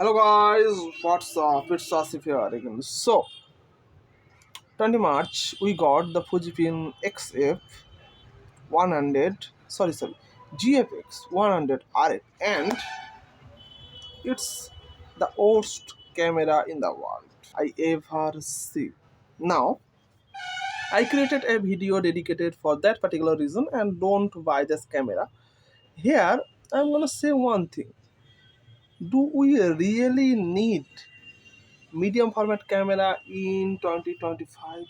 Hello guys, what's up? It's Asif here again. So, 20 March we got the Fujifilm XF 100, GFX 100 R8, and it's the worst camera in the world I ever see. Now, I created a video dedicated for that particular reason and don't buy this camera. Here, I'm gonna say one thing. Do we really need medium format camera in 2025?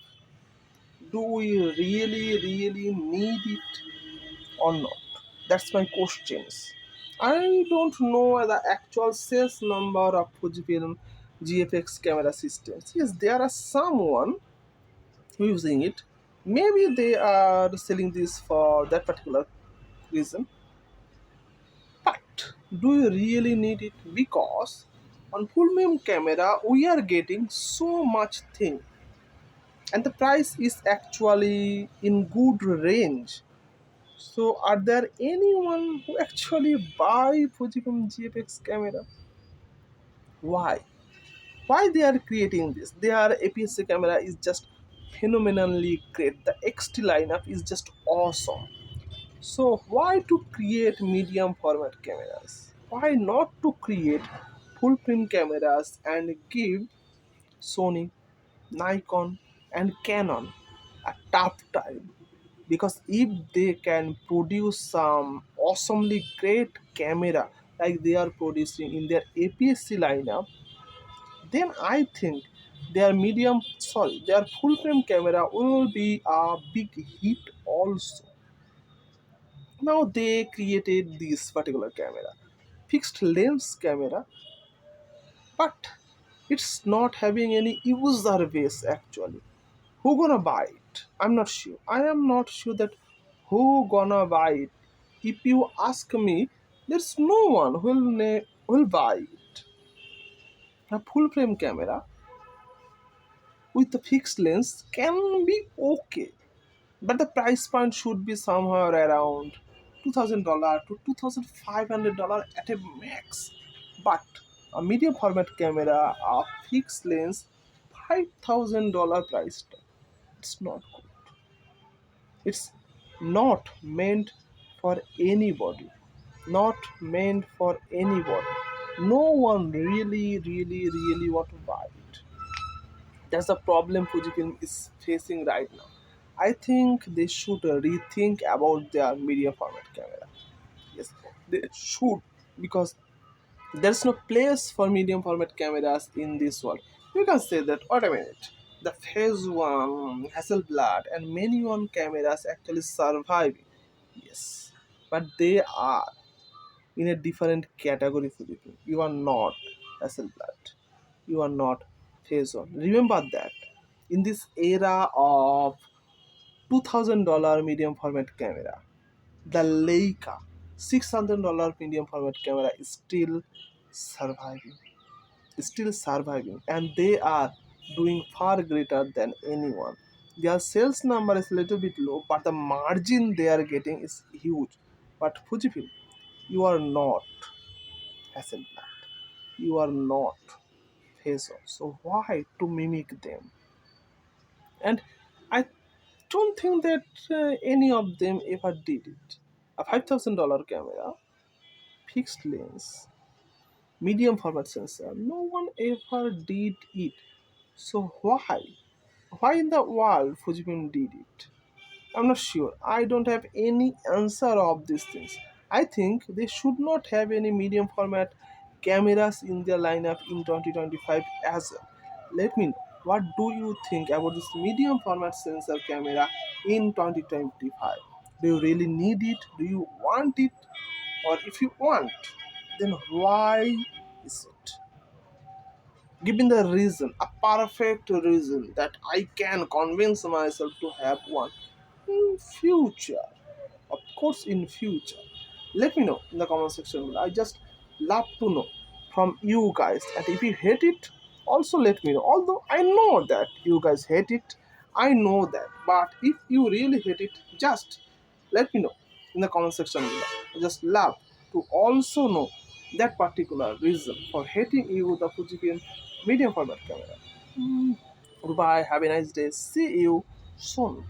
Do we really need it or not? That's my questions. I don't know the actual sales number of Fujifilm GFX camera systems. Yes, there are someone using it. Maybe they are selling this for that particular reason. But do you really need it? Because on full frame camera we are getting so much thing, and the price is actually in good range. So are there anyone who actually buy Fujifilm GFX camera? Why? Why they are creating this? Their APS-C camera is just phenomenally great. The XT lineup is just awesome. So why to create medium format cameras? Why not to create full frame cameras and give Sony, Nikon and Canon a tough time? Because if they can produce some awesomely great camera like they are producing in their APS-C lineup, then I think their full frame camera will be a big hit also. Now they created this particular camera, fixed lens camera, but it's not having any user base actually. Who gonna buy it? I'm not sure. I am not sure that who gonna buy it. If you ask me, there's no one who will buy it. A full frame camera with a fixed lens can be okay, but the price point should be somewhere around $2,000 to $2,500 at a max. But a medium format camera, a fixed lens, $5,000 price tag. It's not good. It's not meant for anybody. Not meant for anybody. No one really want to buy it. That's the problem Fujifilm is facing right now. I think they should rethink about their media format camera. Yes, they should, because there's no place for medium format cameras in this world. You can say that, wait a minute, the phase one, Hasselblad, and many one cameras actually surviving. Yes, but they are in a different category. Philippine. You are not Hasselblad. You are not phase one. Remember that in this era of $2,000 medium format camera, the Leica $600 medium format camera is surviving still surviving, and they are doing far greater than anyone. Their sales number is a little bit low, but the margin they are getting is huge. But Fujifilm, you are not Hasselblad, you are not Faisal, so why to mimic them? And I don't think that any of them ever did it. A $5,000 camera, fixed lens, medium format sensor, no one ever did it. So why? Why in the world Fujifilm did it? I'm not sure. I don't have any answer of these things. I think they should not have any medium format cameras in their lineup in 2025 as well. Let me know. What do you think about this medium format sensor camera in 2025? Do you really need it? Do you want it? Or if you want, then why is it? Give me the reason, a perfect reason that I can convince myself to have one in future. Of course, in future. Let me know in the comment section below. I just love to know from you guys. And if you hate it, also let me know. Although I know that you guys hate it, I know that. But if you really hate it, just let me know in the comment section below. I just love to also know that particular reason for hating you the Fujifilm medium format camera. Goodbye, have a nice day, see you soon.